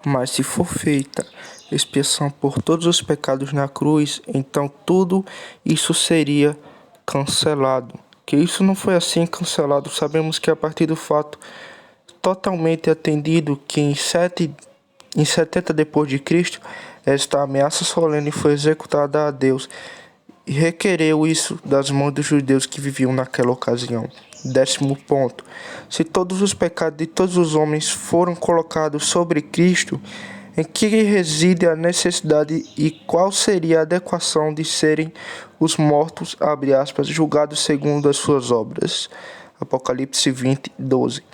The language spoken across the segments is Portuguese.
Mas se for feita expiação por todos os pecados na cruz, então tudo isso seria cancelado. Que isso não foi assim cancelado. Sabemos que a partir do fato totalmente atendido que em 70 depois de Cristo, esta ameaça solene foi executada a Deus e requereu isso das mãos dos judeus que viviam naquela ocasião. 10º ponto. Se todos os pecados de todos os homens foram colocados sobre Cristo, em que reside a necessidade e qual seria a adequação de serem os mortos, abre aspas, julgados segundo as suas obras? Apocalipse 20, 12.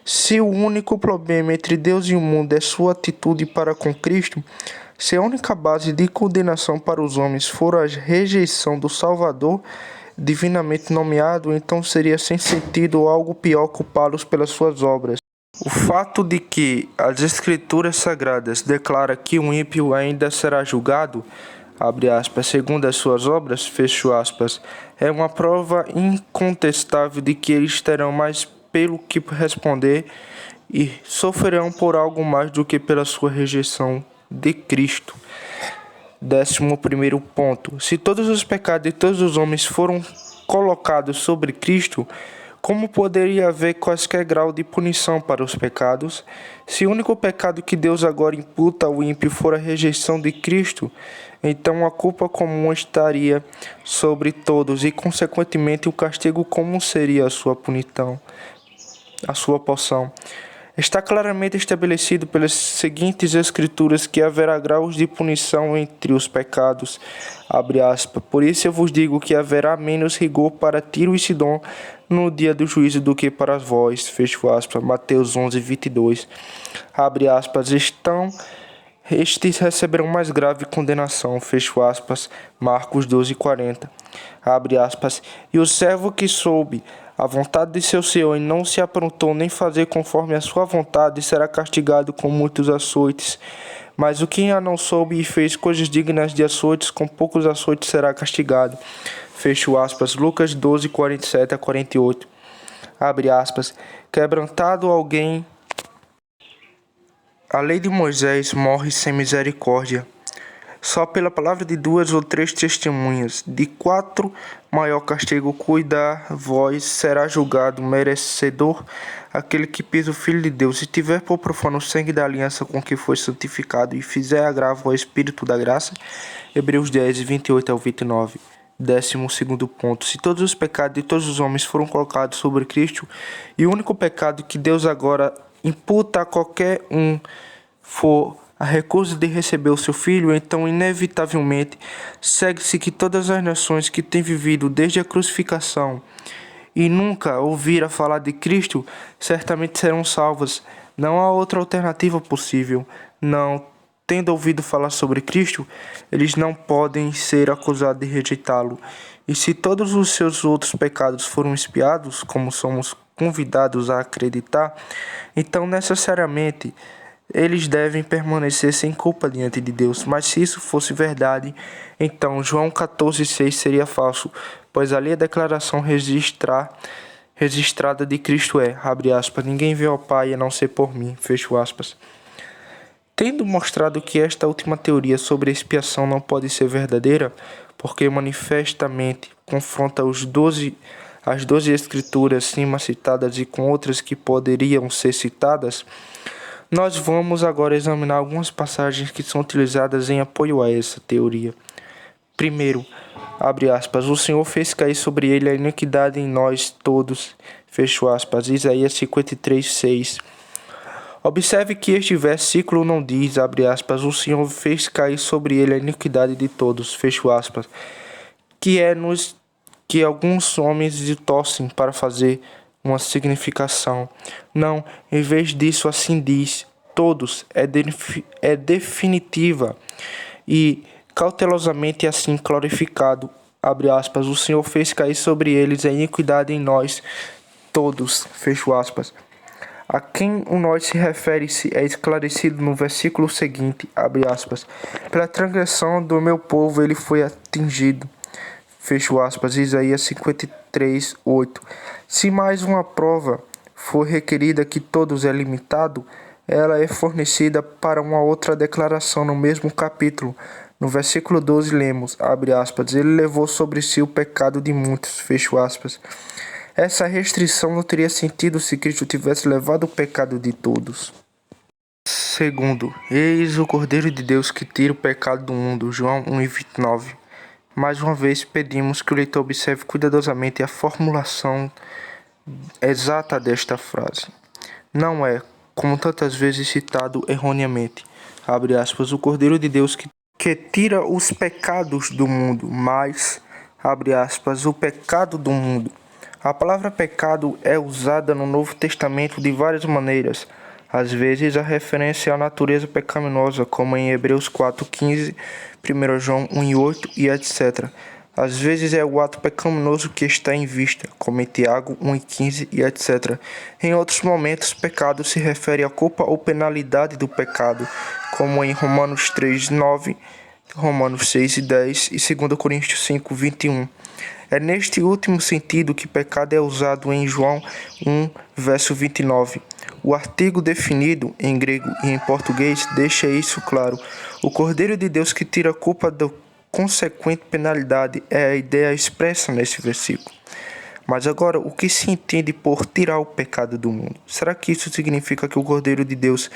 Se o único problema entre Deus e o mundo é sua atitude para com Cristo, se a única base de condenação para os homens for a rejeição do Salvador divinamente nomeado, então seria sem sentido ou algo pior culpá-los pelas suas obras. O fato de que as Escrituras Sagradas declaram que o ímpio ainda será julgado, abre aspas, segundo as suas obras, fecho aspas, é uma prova incontestável de que eles terão mais pelo que responder e sofrerão por algo mais do que pela sua rejeição de Cristo. 11º ponto. Se todos os pecados de todos os homens foram colocados sobre Cristo, como poderia haver quaisquer grau de punição para os pecados? Se o único pecado que Deus agora imputa ao ímpio for a rejeição de Cristo, então a culpa comum estaria sobre todos e, consequentemente, o castigo comum seria a sua punição, a sua porção. Está claramente estabelecido pelas seguintes escrituras que haverá graus de punição entre os pecados, abre aspas. Por isso eu vos digo que haverá menos rigor para Tiro e Sidom no dia do juízo do que para vós, fecho aspas. Mateus 11, 22, abre aspas. Estes receberão mais grave condenação, fecho aspas. Marcos 12, 40, abre aspas. E o servo que soube a vontade de seu senhor e não se aprontou nem fazer conforme a sua vontade, será castigado com muitos açoites. Mas o que a não soube e fez coisas dignas de açoites, com poucos açoites será castigado. Fecho aspas. Lucas 12, 47 a 48. Abre aspas. Quebrantado alguém, a lei de Moisés morre sem misericórdia. Só pela palavra de 2 ou 3 testemunhas, de 4 maior castigo cuidar vós, será julgado merecedor aquele que pisa o Filho de Deus, e tiver por profano o sangue da aliança com que foi santificado, e fizer agravo ao Espírito da graça. Hebreus 10, 28 ao 29. 12º ponto. Se todos os pecados de todos os homens foram colocados sobre Cristo, e o único pecado que Deus agora imputa a qualquer um for a recusa de receber o seu filho, então inevitavelmente segue-se que todas as nações que têm vivido desde a crucificação e nunca ouviram falar de Cristo, certamente serão salvas. Não há outra alternativa possível. Não tendo ouvido falar sobre Cristo, eles não podem ser acusados de rejeitá-lo. E se todos os seus outros pecados foram expiados, como somos convidados a acreditar, então necessariamente eles devem permanecer sem culpa diante de Deus. Mas se isso fosse verdade, então João 14,6 seria falso, pois ali a declaração registrada de Cristo é, abre aspas, ninguém vê ao Pai a não ser por mim, fecho aspas. Tendo mostrado que esta última teoria sobre expiação não pode ser verdadeira, porque manifestamente confronta as 12 escrituras acima citadas e com outras que poderiam ser citadas, nós vamos agora examinar algumas passagens que são utilizadas em apoio a essa teoria. Primeiro, abre aspas, o Senhor fez cair sobre ele a iniquidade em nós todos, fecho aspas, Isaías 53, 6. Observe que este versículo não diz, abre aspas, o Senhor fez cair sobre ele a iniquidade de todos, fecho aspas, que alguns homens torcem para fazer uma significação. Não, em vez disso assim diz, todos, é definitiva e cautelosamente assim glorificado, abre aspas, o Senhor fez cair sobre eles a iniquidade em nós todos, fecho aspas. A quem o nós se refere-se é esclarecido no versículo seguinte, abre aspas, pela transgressão do meu povo ele foi atingido, fecho aspas, Isaías 53, 8. Se mais uma prova for requerida que todos é limitado, ela é fornecida para uma outra declaração no mesmo capítulo. No versículo 12 lemos, abre aspas, ele levou sobre si o pecado de muitos, fecho aspas. Essa restrição não teria sentido se Cristo tivesse levado o pecado de todos. Segundo, eis o Cordeiro de Deus que tira o pecado do mundo, João 1:29. Mais uma vez pedimos que o leitor observe cuidadosamente a formulação exata desta frase. Não é, como tantas vezes citado erroneamente, abre aspas, o Cordeiro de Deus que tira os pecados do mundo, mas, abre aspas, o pecado do mundo. A palavra pecado é usada no Novo Testamento de várias maneiras. Às vezes, a referência à natureza pecaminosa, como em Hebreus 4:15, 1 João 1:8 e etc. Às vezes é o ato pecaminoso que está em vista, como em Tiago 1:15 e etc. Em outros momentos, pecado se refere à culpa ou penalidade do pecado, como em Romanos 3:9, Romanos 6:10 e 2 Coríntios 5:21. É neste último sentido que pecado é usado em João 1, verso 29. O artigo definido em grego e em português deixa isso claro. O Cordeiro de Deus que tira a culpa da consequente penalidade é a ideia expressa nesse versículo. Mas agora, o que se entende por tirar o pecado do mundo? Será que isso significa que o Cordeiro de Deus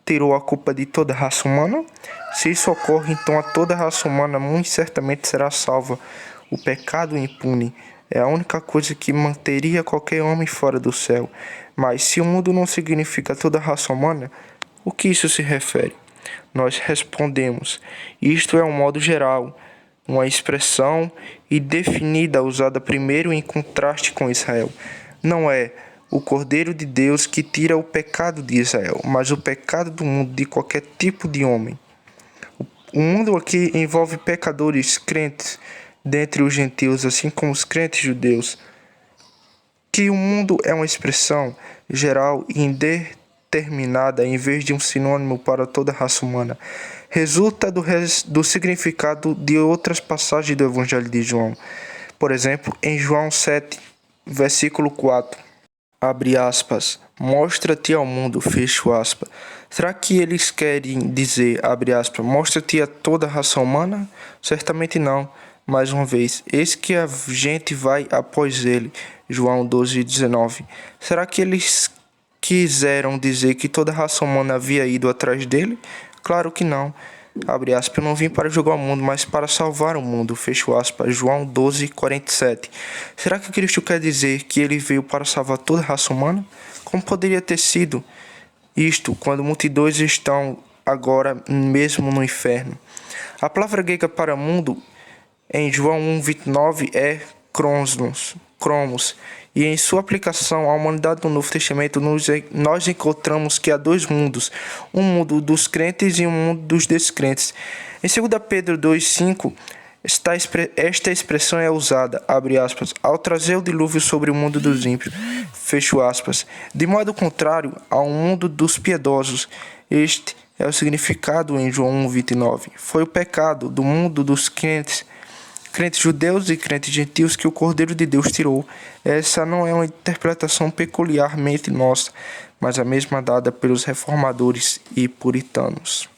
tirou a culpa de toda a raça humana? Se isso ocorre, então a toda a raça humana muito certamente será salva. O pecado impune é a única coisa que manteria qualquer homem fora do céu. Mas se o mundo não significa toda a raça humana, o que isso se refere? Nós respondemos, isto é um modo geral, uma expressão indefinida usada primeiro em contraste com Israel. Não é o Cordeiro de Deus que tira o pecado de Israel, mas o pecado do mundo de qualquer tipo de homem. O mundo aqui envolve pecadores crentes dentre os gentios, assim como os crentes judeus. Que o mundo é uma expressão geral e indeterminada em vez de um sinônimo para toda a raça humana, resulta do significado de outras passagens do Evangelho de João. Por exemplo, em João 7, versículo 4, abre aspas, mostra-te ao mundo, fecho aspas. Será que eles querem dizer, abre aspas, mostra-te a toda a raça humana? Certamente não. Mais uma vez, eis que a gente vai após ele, João 12:19. Será que eles quiseram dizer que toda a raça humana havia ido atrás dele? Claro que não. Abre aspas, eu não vim para julgar o mundo, mas para salvar o mundo, fecho aspas, João 12:47. Será que Cristo quer dizer que ele veio para salvar toda a raça humana? Como poderia ter sido isto quando multidões estão agora mesmo no inferno? A palavra grega para mundo em João 1:29 é cromos, e em sua aplicação à humanidade do Novo Testamento nós encontramos que há dois mundos, um mundo dos crentes e um mundo dos descrentes. Em 2 Pedro 2:5, esta expressão é usada, abre aspas, ao trazer o dilúvio sobre o mundo dos ímpios, fecho aspas. De modo contrário ao mundo dos piedosos, este é o significado em João 1:29. Foi o pecado do mundo dos crentes judeus e crentes gentios que o Cordeiro de Deus tirou. Essa não é uma interpretação peculiarmente nossa, mas a mesma dada pelos reformadores e puritanos.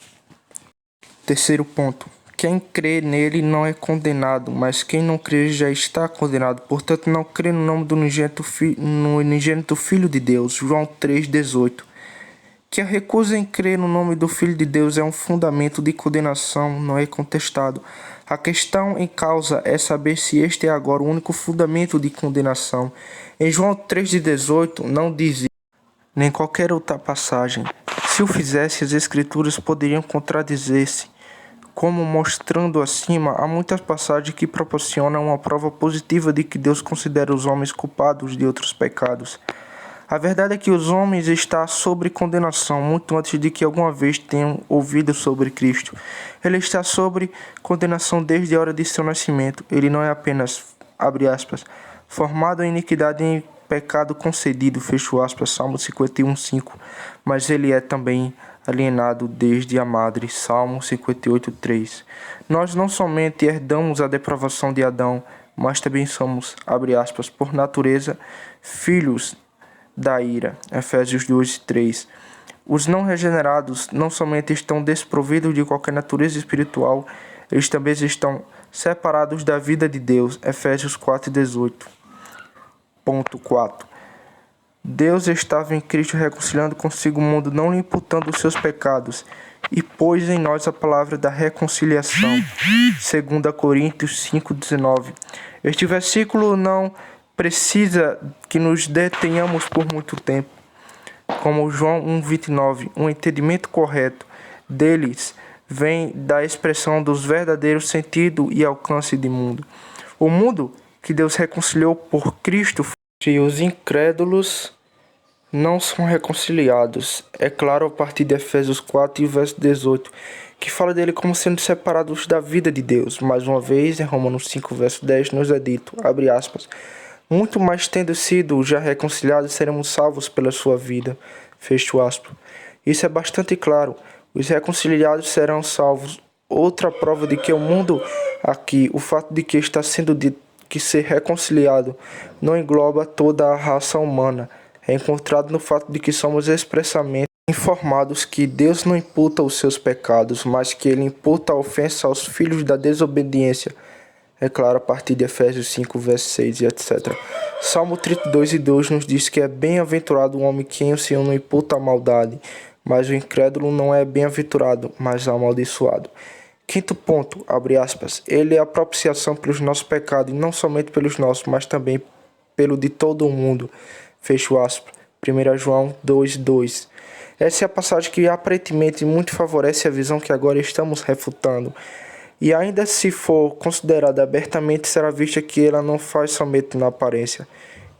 Terceiro ponto. Quem crê nele não é condenado, mas quem não crê já está condenado. Portanto, não crê no nome do unigênito Filho de Deus. João 3:18. Que a recusa em crer no nome do Filho de Deus é um fundamento de condenação, não é contestado. A questão em causa é saber se este é agora o único fundamento de condenação. Em João 3:18 não diz nem qualquer outra passagem. Se o fizesse, as Escrituras poderiam contradizer-se. Como mostrando acima, há muitas passagens que proporcionam uma prova positiva de que Deus considera os homens culpados de outros pecados. A verdade é que os homens estão sob condenação muito antes de que alguma vez tenham ouvido sobre Cristo. Ele está sob condenação desde a hora de seu nascimento. Ele não é apenas, abre aspas, formado em iniquidade e em pecado concedido, fecho aspas, Salmo 51:5, mas ele é também alienado desde a madre, Salmo 58:3. Nós não somente herdamos a depravação de Adão, mas também somos, abre aspas, por natureza, filhos da ira, Efésios 2:3. Os não regenerados não somente estão desprovidos de qualquer natureza espiritual, eles também estão separados da vida de Deus. Efésios 4:18. Ponto 4. Deus estava em Cristo reconciliando consigo o mundo, não lhe imputando os seus pecados, e pôs em nós a palavra da reconciliação. 2 Coríntios 5:19. Este versículo não precisa que nos detenhamos por muito tempo. Como João 1:29, um entendimento correto deles vem da expressão dos verdadeiros sentido e alcance do mundo. O mundo que Deus reconciliou por Cristo, e os incrédulos não são reconciliados. É claro, a partir de Efésios 4 e verso 18, que fala dele como sendo separados da vida de Deus. Mais uma vez, em Romanos 5, verso 10, nos é dito, abre aspas, muito mais tendo sido já reconciliados, seremos salvos pela sua vida. Fecho aspas. Isso é bastante claro. Os reconciliados serão salvos. Outra prova de que o mundo aqui, o fato de que está sendo dito que ser reconciliado não engloba toda a raça humana, é encontrado no fato de que somos expressamente informados que Deus não imputa os seus pecados, mas que ele imputa a ofensa aos filhos da desobediência. É claro, a partir de Efésios 5, verso 6 e etc. Salmo 32:2 nos diz que é bem-aventurado o homem quem o Senhor não imputa a maldade, mas o incrédulo não é bem-aventurado, mas amaldiçoado. Quinto ponto, abre aspas, ele é a propiciação pelos nossos pecados, e não somente pelos nossos, mas também pelo de todo o mundo. Fecho aspas. 1 João 2:2. Essa é a passagem que aparentemente muito favorece a visão que agora estamos refutando. E ainda se for considerada abertamente, será vista que ela não faz somente na aparência,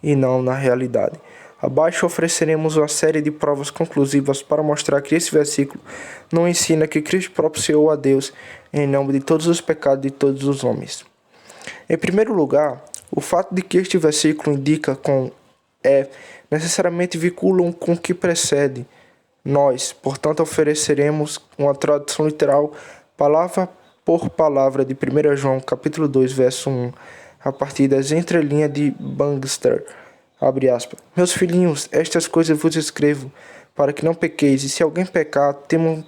e não na realidade. Abaixo ofereceremos uma série de provas conclusivas para mostrar que esse versículo não ensina que Cristo propiciou a Deus em nome de todos os pecados de todos os homens. Em primeiro lugar, o fato de que este versículo indica com necessariamente vinculam com o que precede. Nós, portanto, ofereceremos uma tradução literal, palavra por palavra, de 1 João, capítulo 2, verso 1, a partir das entrelinhas de Bangster. Abre aspas. Meus filhinhos, estas coisas vos escrevo, para que não pequeis, e se alguém pecar, temos um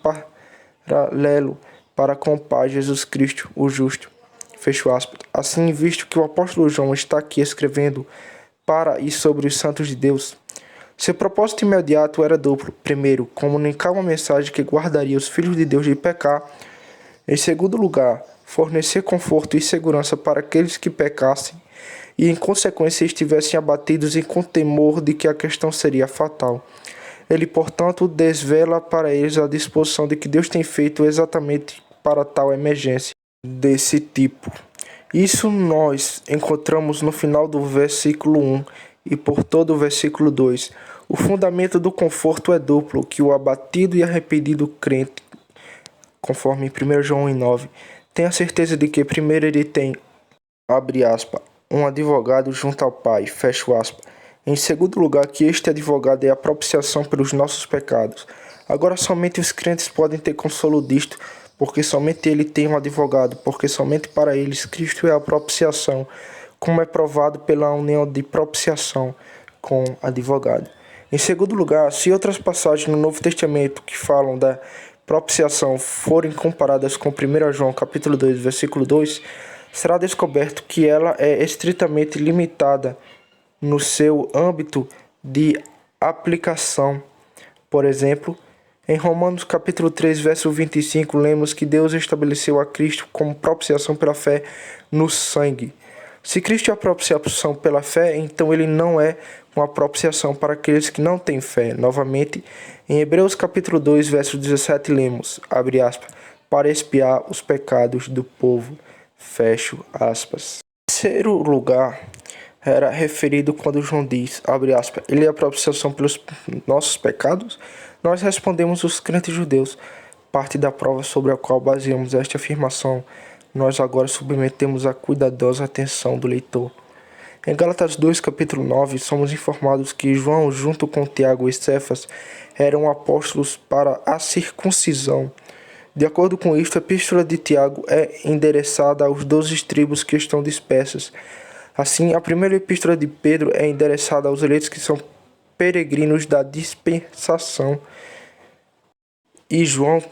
paralelo para com o Pai Jesus Cristo, o justo. Fecho aspas. Assim, visto que o apóstolo João está aqui escrevendo para e sobre os santos de Deus, seu propósito imediato era duplo. Primeiro, comunicar uma mensagem que guardaria os filhos de Deus de pecar. Em segundo lugar, fornecer conforto e segurança para aqueles que pecassem e, em consequência, estivessem abatidos e com temor de que a questão seria fatal. Ele, portanto, desvela para eles a disposição de que Deus tem feito exatamente para tal emergência desse tipo. Isso nós encontramos no final do versículo 1 e por todo o versículo 2. O fundamento do conforto é duplo, que o abatido e arrependido crente, conforme em 1 João 1:9, tem a certeza de que primeiro ele tem, abre aspas, um advogado junto ao Pai, fecho aspas. Em segundo lugar, que este advogado é a propiciação pelos nossos pecados. Agora somente os crentes podem ter consolo disto, porque somente ele tem um advogado, porque somente para eles Cristo é a propiciação, como é provado pela união de propiciação com advogado. Em segundo lugar, se outras passagens no Novo Testamento que falam da propiciação forem comparadas com 1 João capítulo 2, versículo 2, será descoberto que ela é estritamente limitada no seu âmbito de aplicação. Por exemplo, em Romanos capítulo 3, verso 25, lemos que Deus estabeleceu a Cristo como propiciação pela fé no sangue. Se Cristo é a propiciação pela fé, então ele não é uma propiciação para aqueles que não têm fé. Novamente, em Hebreus capítulo 2, verso 17, lemos, abre aspas, para expiar os pecados do povo, fecho aspas. Em terceiro lugar, era referido quando João diz, abre aspas, ele é a propiciação pelos nossos pecados? Nós respondemos os crentes judeus. Parte da prova sobre a qual baseamos esta afirmação, nós agora submetemos à cuidadosa atenção do leitor. Em Gálatas 2, capítulo 9, somos informados que João, junto com Tiago e Cefas, eram apóstolos para a circuncisão. De acordo com isto, a epístola de Tiago é endereçada aos 12 tribos que estão dispersas. Assim, a primeira epístola de Pedro é endereçada aos eleitos que são peregrinos da dispensação. E João também.